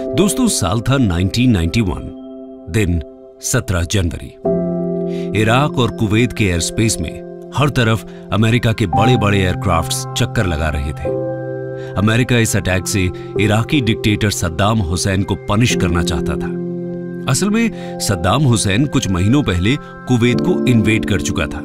दोस्तों, साल था 1991, दिन 17 जनवरी। इराक और कुवैत के एयर स्पेस में हर तरफ अमेरिका के बड़े बड़े एयरक्राफ्ट्स चक्कर लगा रहे थे। अमेरिका इस अटैक से इराकी डिक्टेटर सद्दाम हुसैन को पनिश करना चाहता था। असल में सद्दाम हुसैन कुछ महीनों पहले कुवैत को इन्वेड कर चुका था।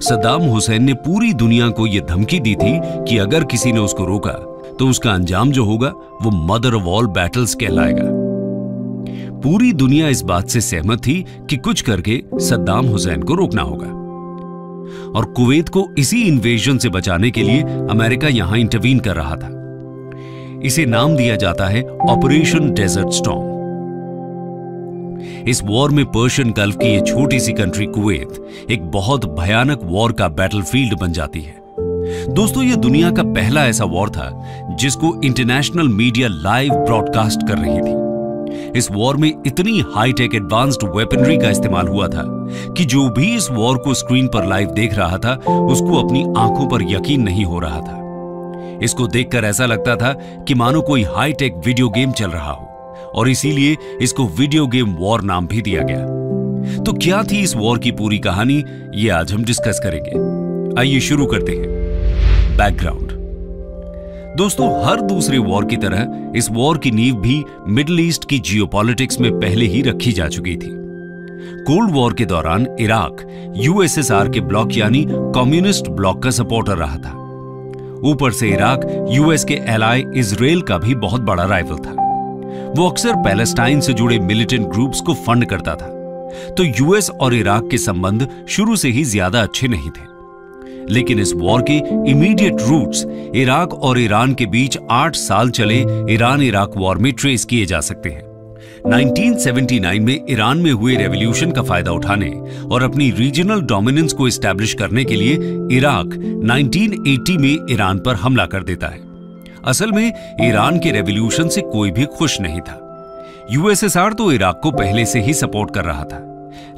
सद्दाम हुसैन ने पूरी दुनिया को यह धमकी दी थी कि अगर किसी ने उसको रोका तो उसका अंजाम जो होगा वो मदर ऑफ ऑल बैटल्स कहलाएगा। पूरी दुनिया इस बात से सहमत थी कि कुछ करके सद्दाम हुसैन को रोकना होगा और कुवैत को इसी इन्वेजन से बचाने के लिए अमेरिका यहां इंटरवीन कर रहा था। इसे नाम दिया जाता है ऑपरेशन डेजर्ट स्टॉर्म। इस वॉर में पर्शियन गल्फ की यह छोटी सी कंट्री कुवैत एक बहुत भयानक वॉर का बैटलफील्ड बन जाती है। दोस्तों, यह दुनिया का पहला ऐसा वॉर था जिसको इंटरनेशनल मीडिया लाइव ब्रॉडकास्ट कर रही थी। इस वॉर में इतनी हाईटेक एडवांस्ड वेपनरी का इस्तेमाल हुआ था कि जो भी इस वॉर को स्क्रीन पर लाइव देख रहा था उसको अपनी आंखों पर यकीन नहीं हो रहा था। इसको देखकर ऐसा लगता था कि मानो कोई हाईटेक वीडियो गेम चल रहा हो और इसीलिए इसको वीडियो गेम वॉर नाम भी दिया गया। तो क्या थी इस वॉर की पूरी कहानी, ये आज हम डिस्कस करेंगे। आइए शुरू करते हैं। बैकग्राउंड। दोस्तों, हर दूसरे वॉर की तरह इस वॉर की नींव भी मिडिल ईस्ट की जियोपॉलिटिक्स में पहले ही रखी जा चुकी थी। कोल्ड वॉर के दौरान इराक यूएसएसआर के ब्लॉक यानी कम्युनिस्ट ब्लॉक का सपोर्टर रहा था। ऊपर से इराक यूएस के एलाय इजराइल का भी बहुत बड़ा राइवल था। वो अक्सर पैलेस्टाइन से जुड़े मिलिटेंट ग्रुप्स को फंड करता था। तो यूएस और इराक के संबंध शुरू से ही ज्यादा अच्छे नहीं थे। लेकिन इस वॉर के इमीडिएट रूट्स इराक और ईरान के बीच 8 साल चले ईरान इराक वॉर में ट्रेस किए जा सकते हैं। 1979 में ईरान में हुए रेवोल्यूशन का फायदा उठाने और अपनी रीजनल डोमिनेंस को एस्टैब्लिश करने के लिए इराक 1980 में ईरान पर हमला कर देता है। असल में ईरान के रेवोल्यूशन से कोई भी खुश नहीं था। यूएसएसआर तो इराक को पहले से ही सपोर्ट कर रहा था,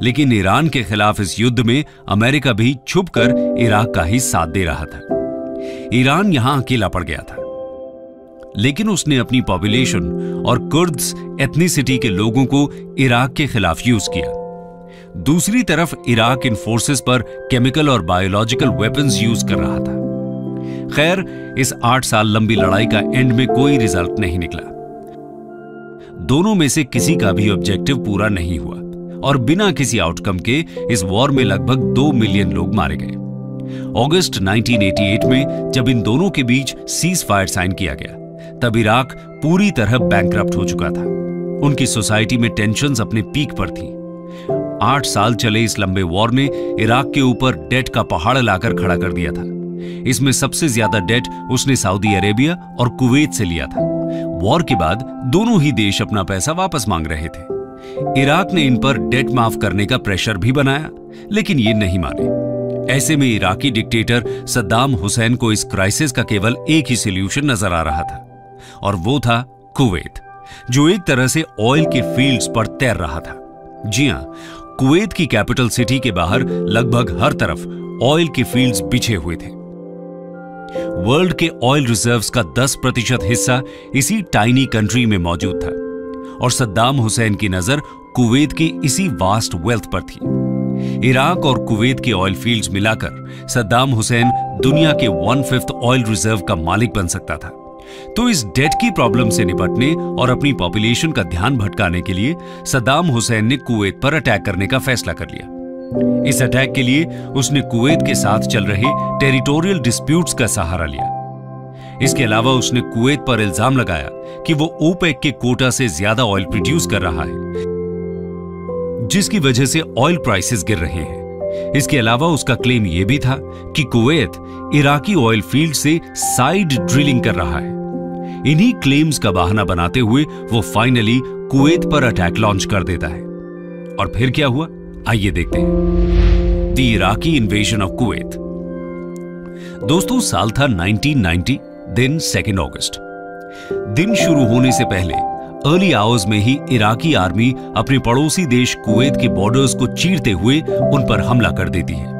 लेकिन ईरान के खिलाफ इस युद्ध में अमेरिका भी छुपकर इराक का ही साथ दे रहा था। ईरान यहां अकेला पड़ गया था, लेकिन उसने अपनी पॉपुलेशन और कुर्द्स एथनिसिटी के लोगों को इराक के खिलाफ यूज किया। दूसरी तरफ इराक इन फोर्सेस पर केमिकल और बायोलॉजिकल वेपन्स यूज कर रहा था। खैर, इस 8 साल लंबी लड़ाई का एंड में कोई रिजल्ट नहीं निकला। दोनों में से किसी का भी ऑब्जेक्टिव पूरा नहीं हुआ और बिना किसी आउटकम के इस वॉर में लगभग 2 मिलियन लोग मारे गए। अगस्त 1988 में जब इन दोनों के बीच सीज फायर साइन किया गया, तब इराक पूरी तरह बैंकरप्ट हो चुका था। उनकी सोसाइटी में टेंशन्स अपने पीक पर थी। 8 साल चले इस लंबे वॉर ने इराक के ऊपर डेट का पहाड़ लाकर खड़ा कर दिया था। इसमें सबसे ज्यादा डेट उसने सऊदी अरेबिया और कुवैत से लिया था। वॉर के बाद दोनों ही देश अपना पैसा वापस मांग रहे थे। इराक ने इन पर डेट माफ करने का प्रेशर भी बनाया, लेकिन ये नहीं माने। ऐसे में इराकी डिक्टेटर सद्दाम हुसैन को इस क्राइसिस का केवल एक ही सॉल्यूशन नजर आ रहा था, और वो था कुवैत, जो एक तरह से ऑयल के फील्ड्स पर तैर रहा था। जी हां, कुवैत की कैपिटल सिटी के बाहर लगभग हर तरफ ऑयल के फील्ड्स बिछे हुए थे। वर्ल्ड के ऑयल रिजर्व्स का 10% हिस्सा इसी टाइनी कंट्री में मौजूद था और सद्दाम हुसैन की नजर कुवैत की इसी वास्ट वेल्थ पर थी। इराक और कुवैत के ऑयल फील्ड्स मिलाकर सद्दाम हुसैन दुनिया के 1/5 ऑयल रिजर्व का मालिक बन सकता था। तो इस डेट की प्रॉब्लम से निपटने और अपनी पॉपुलेशन का ध्यान भटकाने के लिए सद्दाम हुसैन ने कुवैत पर अटैक करने का फैसला कर लिया। इस अटैक के लिए उसने कुवैत के साथ चल रहे टेरिटोरियल डिस्प्यूट्स का सहारा लिया। इसके अलावा उसने कुवैत पर इल्जाम लगाया कि वो ओपेक के कोटा से ज्यादा ऑयल प्रोड्यूस कर रहा है, जिसकी वजह से ऑयल प्राइसेस गिर रहे हैं। इसके अलावा उसका क्लेम यह भी था कि कुवैत इराकी ऑयल फील्ड से साइड ड्रिलिंग कर रहा है। इन्हीं क्लेम्स का बहाना बनाते हुए वो फाइनली कुवैत पर अटैक लॉन्च कर देता है। और फिर क्या हुआ, आइए देखते हैं। The Iraqi invasion of Kuwait. दोस्तों, साल था 1990, दिन 2 अगस्त। दिन शुरू होने से पहले अर्ली आवर्स में ही इराकी आर्मी अपने पड़ोसी देश कुवैत के बॉर्डर्स को चीरते हुए उन पर हमला कर देती है।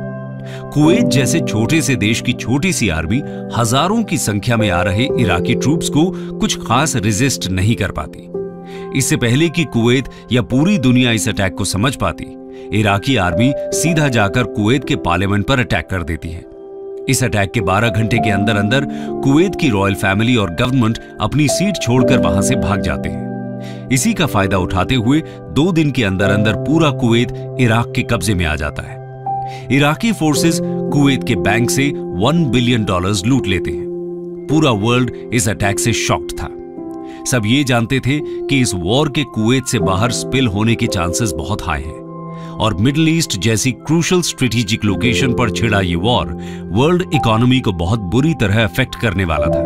कुवैत जैसे छोटे से देश की छोटी सी आर्मी हजारों की संख्या में आ रहे इराकी ट्रूप्स को कुछ खास रेजिस्ट नहीं कर पाती। इससे पहले कि कुवैत या पूरी दुनिया इस अटैक को समझ पाती, इराकी आर्मी सीधा जाकर कुवैत के पार्लियामेंट पर अटैक कर देती है। इस अटैक के 12 घंटे के अंदर अंदर कुवैत की रॉयल फैमिली और गवर्नमेंट अपनी सीट छोड़कर वहां से भाग जाते हैं। इसी का फायदा उठाते हुए 2 दिन के अंदर अंदर पूरा कुवैत इराक के कब्जे में आ जाता है। इराकी फोर्सेस कुवैत के बैंक से $1 बिलियन लूट लेते हैं। पूरा वर्ल्ड इस अटैक से शॉक्ड था। सब ये जानते थे कि इस वॉर के कुवैत से बाहर स्पिल होने के चांसेस बहुत हाई हैं और मिडिल ईस्ट जैसी क्रूशल स्ट्रेटेजिक लोकेशन पर छिड़ा ये वॉर वर्ल्ड इकोनॉमी को बहुत बुरी तरह अफेक्ट करने वाला था।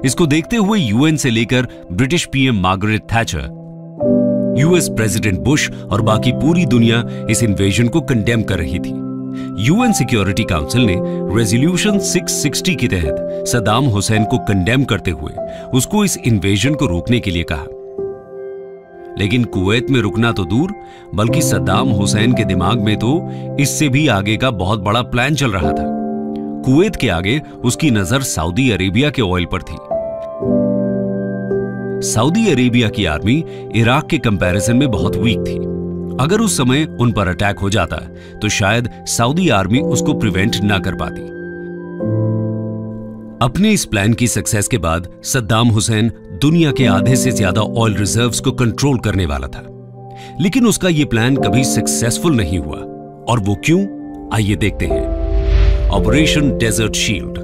इसको देखते हुए यूएन से लेकर British PM Margaret Thatcher, US president Bush और बाकी पूरी दुनिया इस इन्वेजन को कंडेम कर रही थी। यूएन सिक्योरिटी काउंसिल ने रेजोल्यूशन 660 के तहत सद्दाम हुसैन को कंडेम करते हुए उसको इस इन्वेजन को रोकने के लिए कहा। लेकिन कुवैत में रुकना तो दूर, बल्कि सद्दाम हुसैन के दिमाग में तो इससे भी आगे का बहुत बड़ा प्लान चल रहा था। कुवैत के आगे उसकी नजर सऊदी अरेबिया के ऑयल पर थी। सऊदी अरेबिया की आर्मी इराक के कंपैरिजन में बहुत वीक थी। अगर उस समय उन पर अटैक हो जाता तो शायद सऊदी आर्मी उसको प्रिवेंट ना कर पाती। अपने इस प्लान की सक्सेस के बाद सद्दाम हुसैन दुनिया के आधे से ज्यादा ऑयल रिजर्व्स को कंट्रोल करने वाला था। लेकिन उसका यह प्लान कभी सक्सेसफुल नहीं हुआ। और वो क्यों, आइए देखते हैं। Operation desert shield.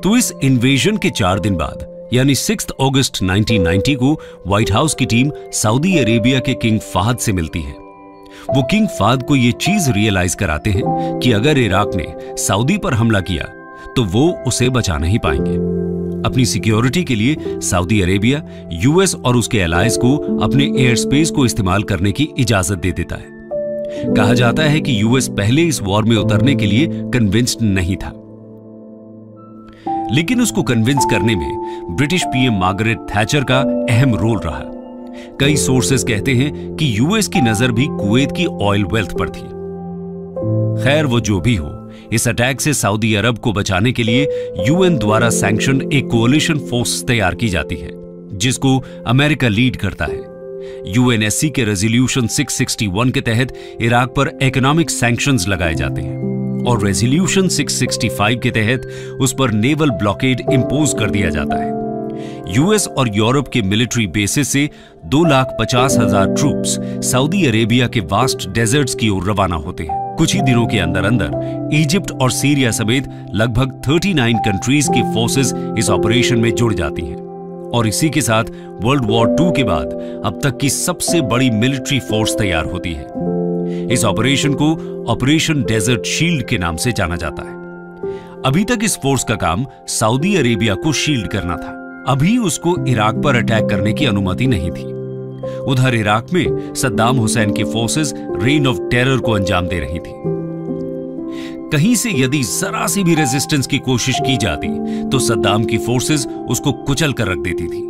तो इस इन्वेजन के 4 दिन बाद यानी 6 अगस्त 1990 को व्हाइट हाउस की टीम सऊदी अरेबिया के किंग फाहद से मिलती है। वो किंग फाहद को यह चीज रियलाइज कराते हैं कि अगर इराक ने सऊदी पर हमला किया तो वो उसे बचा नहीं पाएंगे। अपनी सिक्योरिटी के लिए सऊदी अरेबिया यूएस और उसके एलाइज को अपने एयर स्पेस को इस्तेमाल करने की इजाजत दे देता है। कहा जाता है कि यूएस पहले इस वॉर में उतरने के लिए कन्विंस्ड नहीं था, लेकिन उसको कन्विंस करने में ब्रिटिश पीएम मार्गरेट थैचर का अहम रोल रहा। कई सोर्सेस कहते हैं कि यूएस की नजर भी कुवैत की ऑयल वेल्थ पर थी। खैर, वो जो भी हो, इस अटैक से सऊदी अरब को बचाने के लिए यूएन द्वारा सैंक्शन्ड एक कोalition फोर्स तैयार की जाती है, जिसको अमेरिका लीड करता है। यूएनएससी के रेजोल्यूशन 661 के तहत इराक पर इकोनॉमिक सैंक्शंस लगाए जाते हैं और रेजोल्यूशन 665 के तहत उस पर नेवल ब्लॉकेड इंपोज कर दिया जाता है। यूएस और यूरोप के मिलिट्री बेसिस से 2,50,000 ट्रूप्स सऊदी अरेबिया के वास्ट डेजर्ट्स की ओर रवाना होते हैं। कुछ ही दिनों के अंदर अंदर इजिप्ट और सीरिया समेत लगभग 39 कंट्रीज की फोर्सेस इस ऑपरेशन में जुड़ जाती हैं और इसी के साथ वर्ल्ड वॉर 2 के बाद अब तक की सबसे बड़ी मिलिट्री फोर्स तैयार होती है। इस ऑपरेशन को ऑपरेशन डेजर्ट शील्ड के नाम से जाना जाता है। अभी तक इस फोर्स का काम सऊदी अरेबिया को शील्ड करना था। अभी उसको इराक पर अटैक करने की अनुमति नहीं थी। उधर इराक में सद्दाम हुसैन की फोर्सेस रेन ऑफ टेरर को अंजाम दे रही थी। कहीं से यदि जरा सी भी रेजिस्टेंस की कोशिश की जाती तो सद्दाम की फोर्सेस उसको कुचल कर रख देती थी।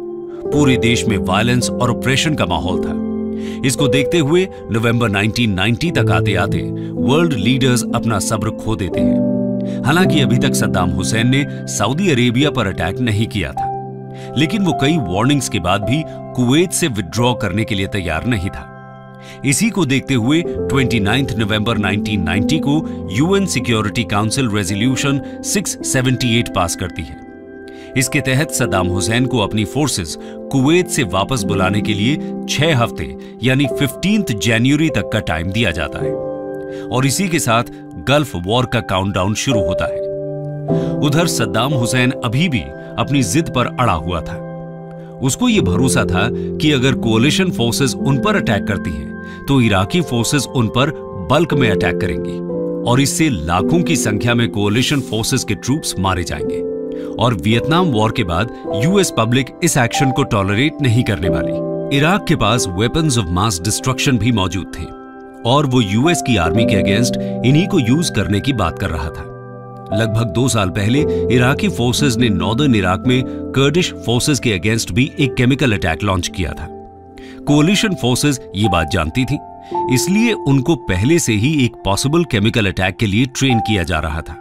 पूरे देश में वायलेंस और ऑपरेशन का माहौल था। इसको देखते हुए नवंबर 1990 तक आते आते वर्ल्ड लीडर्स अपना सब्र खो देते हैं। हालांकि अभी तक सद्दाम हुसैन ने सऊदी अरेबिया पर अटैक नहीं किया था, लेकिन वो कई वार्निंग्स के बाद भी कुवैत से विथड्रॉ करने के लिए तैयार नहीं था। इसी को देखते हुए 29 नवंबर 1990 को यूएन सिक्योरिटी काउंसिल रेजोल्यूशन 678 पास करती है। इसके तहत सद्दाम हुसैन को अपनी फोर्सेस कुवैत से वापस बुलाने के लिए 6 हफ्ते यानी 15 जनवरी तक का टाइम दिया जाता है और इसी के साथ गल्फ वॉर का काउंटडाउन शुरू होता है। उधर सद्दाम हुसैन अभी भी अपनी जिद पर अड़ा हुआ था। उसको यह भरोसा था कि अगर कोalition फोर्सेस उन पर अटैक करती हैं तो इराकी फोर्सेस उन पर बल्क में अटैक करेंगी और इससे लाखों की संख्या में कोalition फोर्सेस के ट्रूप्स मारे जाएंगे और वियतनाम वॉर के बाद यूएस पब्लिक इस एक्शन को टॉलरेट नहीं करने वाली। इराक के पास वेपन्स ऑफ मास डिस्ट्रक्शन भी मौजूद थे और वो यूएस की आर्मी के अगेंस्ट इन्हीं को यूज करने की बात कर रहा था। लगभग 2 साल पहले इराकी फोर्सेस ने नॉर्दर्न इराक में कर्डिश फोर्सेस के अगेंस्ट भी एक केमिकल अटैक लॉन्च किया था। कोalition फोर्सेस ये बात जानती थी, इसलिए उनको पहले से ही एक पॉसिबल केमिकल अटैक के लिए ट्रेन किया जा रहा था।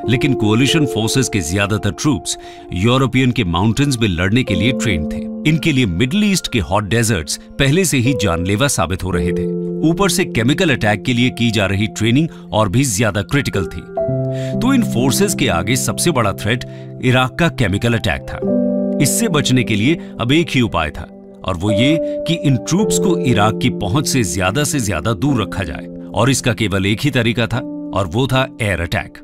लेकिन कोalition फोर्सेस के ज्यादातर ट्रूप्स यूरोपियन के माउंटेन्स में लड़ने के लिए ट्रेन थे। इनके लिए मिडिल ईस्ट के हॉट डेजर्ट्स पहले से ही जानलेवा साबित हो रहे थे। ऊपर से केमिकल अटैक के लिए की जा रही ट्रेनिंग और भी ज्यादा क्रिटिकल थी। तो इन फोर्सेस के आगे सबसे बड़ा थ्रेट इराक का केमिकल अटैक था। इससे बचने के लिए अब एक ही उपाय था, और वो ये कि इन ट्रूप्स को इराक की पहुंच से ज्यादा दूर रखा जाए। और इसका केवल एक ही तरीका था, और वो था एयर अटैक।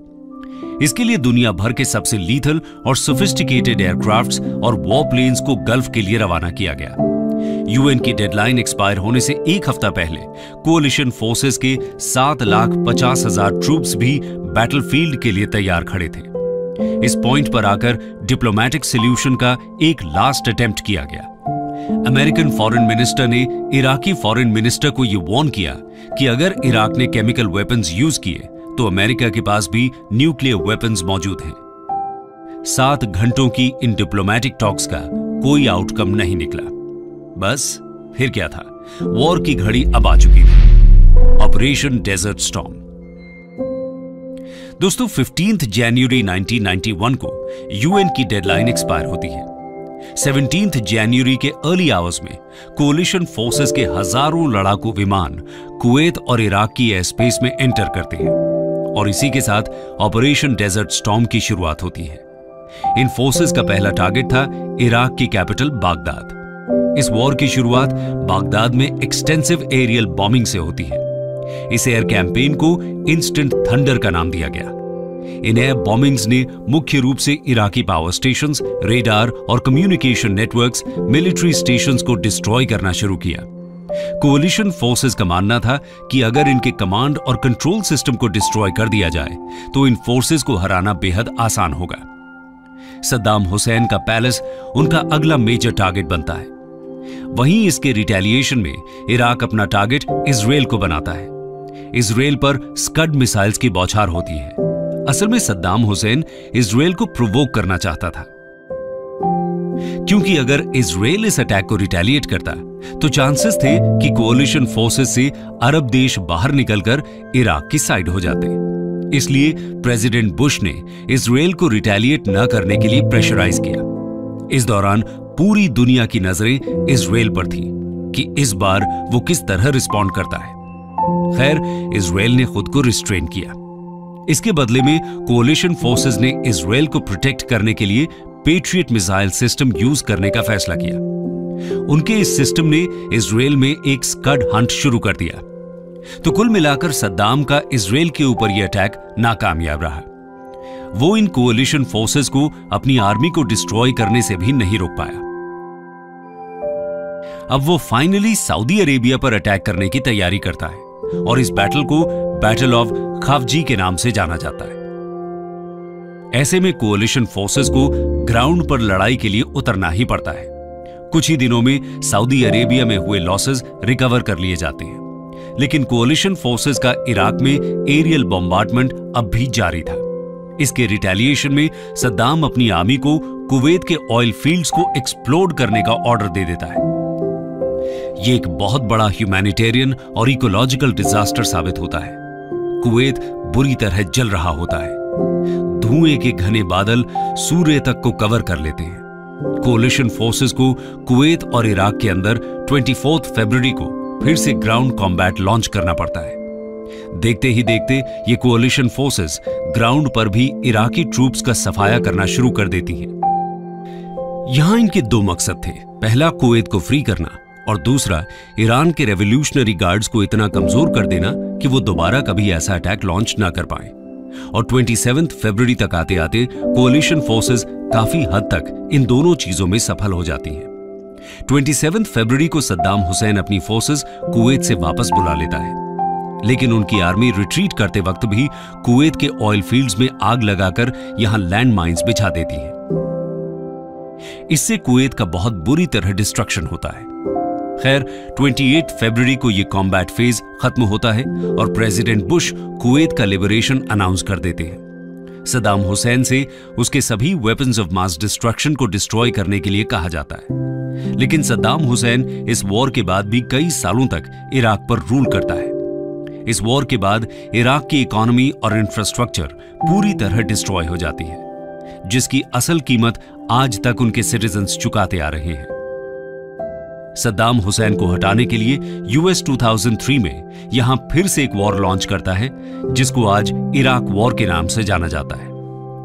इसके लिए दुनिया भर के सबसे लीथल और सोफिस्टिकेटेड एयरक्राफ्ट्स और वॉर प्लेन्स को गल्फ के लिए रवाना किया गया। यूएन की डेडलाइन एक्सपायर होने से एक हफ्ता पहले कोलिशन फोर्सेस के 7,50,000 ट्रूप्स भी बैटलफील्ड के लिए तैयार खड़े थे। इस पॉइंट पर आकर डिप्लोमेटिक सॉल्यूशन का एक लास्ट अटेम्प्ट किया गया। अमेरिकन फॉरेन मिनिस्टर ने इराकी फॉरेन मिनिस्टर को यह वार्न किया कि अगर इराक ने केमिकल वेपन्स यूज किए तो अमेरिका के पास भी न्यूक्लियर वेपन्स मौजूद हैं। 7 घंटों की इन डिप्लोमेटिक टॉक्स का कोई आउटकम नहीं निकला। बस फिर क्या था, वॉर की घड़ी अब आ चुकी थी। Operation desert storm. दोस्तों, 15 जनवरी 1991 को यूएन की डेडलाइन एक्सपायर होती है। 17 जनवरी के अर्ली आवर्स में कोलिशन फोर्सेस के हजारों लड़ाकू विमान कुवैत और इराक की एयर स्पेस में एंटर करते हैं, और इसी के साथ ऑपरेशन डेजर्ट स्टॉर्म की शुरुआत होती है। इन फोर्सेस का पहला टारगेट था इराक की कैपिटल बागदाद। इस वॉर की शुरुआत बागदाद में एक्सटेंसिव एरियल बॉम्बिंग से होती है। इस एयर कैंपेन को इंस्टेंट थंडर का नाम दिया गया। इन एयर बॉम्बिंग्स ने मुख्य रूप से इराकी पावर स्टेशंस, रेडार और कम्युनिकेशन नेटवर्क्स, मिलिट्री स्टेशंस को डिस्ट्रॉय करना शुरू किया। कोलिशन फोर्सेस का मानना था कि अगर इनके कमांड और कंट्रोल सिस्टम को डिस्ट्रॉय कर दिया जाए तो इन फोर्सेस को हराना बेहद आसान होगा। सद्दाम हुसैन का पैलेस उनका अगला मेजर टारगेट बनता है। वहीं इसके रिटेलिएशन में इराक अपना टारगेट इजराइल को बनाता है। इजराइल पर स्कड मिसाइल्स की बौछार होती है। असल में सद्दाम हुसैन इजराइल को प्रोवोक करना चाहता था, क्योंकि अगर इजराइल इस अटैक को रिटेलिएट करता तो चांसेस थे कि कोलिशन फोर्सेस से अरब देश बाहर निकलकर इराक की साइड हो जाते। इसलिए प्रेसिडेंट बुश ने इजराइल को रिटेलिएट न करने के लिए प्रेशराइज किया। इस दौरान पूरी दुनिया की नजरें इजराइल पर थी कि इस बार वो किस तरह रिस्पॉन्ड करता है। खैर, इजराइल ने खुद को रिस्ट्रेन किया। इसके बदले में कोलिशन फोर्सेस ने इजराइल को प्रोटेक्ट करने के लिए पेट्रियट मिसाइल सिस्टम यूज करने का फैसला किया। उनके इस सिस्टम ने इजराइल में एक स्कड हंट शुरू कर दिया। तो कुल मिलाकर सद्दाम का इजराइल के ऊपर यह अटैक नाकामयाब रहा। वो इन कोलिशन फोर्सेस को अपनी आर्मी को डिस्ट्रॉय करने से भी नहीं रोक पाया। अब वो फाइनली सऊदी अरेबिया पर अटैक करने की तैयारी करता है, और इस बैटल को बैटल ऑफ खफजी के नाम से जाना जाता है। ऐसे में कोलिशन फोर्सेस को ग्राउंड पर लड़ाई के लिए उतरना ही पड़ता है। कुछ ही दिनों में सऊदी अरेबिया में हुए लॉसेस रिकवर कर लिए जाते हैं, लेकिन कोलिशन फोर्सेस का इराक में एरियल बॉम्बार्डमेंट अब भी जारी था। इसके रिटेलिएशन में सद्दाम अपनी आर्मी को कुवैत के ऑयल फील्ड्स को एक्सप्लोड करने का ऑर्डर दे देता है। यह एक बहुत बड़ा ह्यूमैनिटेरियन और इकोलॉजिकल डिजास्टर साबित होता है। कुवैत बुरी तरह जल रहा होता है। धुएं के घने बादल सूर्य तक को कवर कर लेते हैं। कोलिशन फोर्सेस को कुवैत और इराक के अंदर 24 फरवरी को फिर से ग्राउंड कॉम्बैट लॉन्च करना पड़ता है। देखते ही देखते ये कोलिशन फोर्सेस ग्राउंड पर भी इराकी ट्रूप्स का सफाया करना शुरू कर देती हैं। यहां इनके दो मकसद थे। पहला, कुवैत को फ्री करना, और दूसरा, ईरान के रेवोल्यूशनरी गार्ड्स को इतना कमजोर कर देना कि वो दोबारा कभी ऐसा अटैक लॉन्च ना कर पाए। और 27 फरवरी तक आते आते कोलिशन फोर्सेस काफी हद तक इन दोनों चीजों में सफल हो जाती हैं। 27 फरवरी को सद्दाम हुसैन अपनी फोर्सेस कुवैत से वापस बुला लेता है, लेकिन उनकी आर्मी रिट्रीट करते वक्त भी कुवैत के ऑयल फील्ड्स में आग लगाकर यहां लैंड माइंस बिछा देती है। इससे कुवैत का बहुत बुरी तरह डिस्ट्रक्शन होता है। खैर, 28 फरवरी को यह कॉम्बैट फेज खत्म होता है और प्रेसिडेंट बुश कुवैत का लिबरेशन अनाउंस कर देते हैं। सद्दाम हुसैन से उसके सभी वेपन्स ऑफ मास डिस्ट्रक्शन को डिस्ट्रॉय करने के लिए कहा जाता है, लेकिन सद्दाम हुसैन इस वॉर के बाद भी कई सालों तक इराक पर रूल करता है। इस वॉर के बाद इराक की इकोनॉमी और इंफ्रास्ट्रक्चर पूरी तरह डिस्ट्रॉय हो जाती है, जिसकी असल कीमत आज तक उनके सिटीजन्स चुकाते आ रहे हैं। सद्दाम हुसैन को हटाने के लिए यूएस 2003 में यहां फिर से एक वॉर लॉन्च करता है जिसको आज इराक वॉर के नाम से जाना जाता है।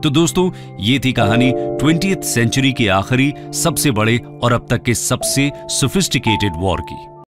तो दोस्तों, ये थी कहानी 20th सेंचुरी के आखिरी सबसे बड़े और अब तक के सबसे सोफिस्टिकेटेड वॉर की।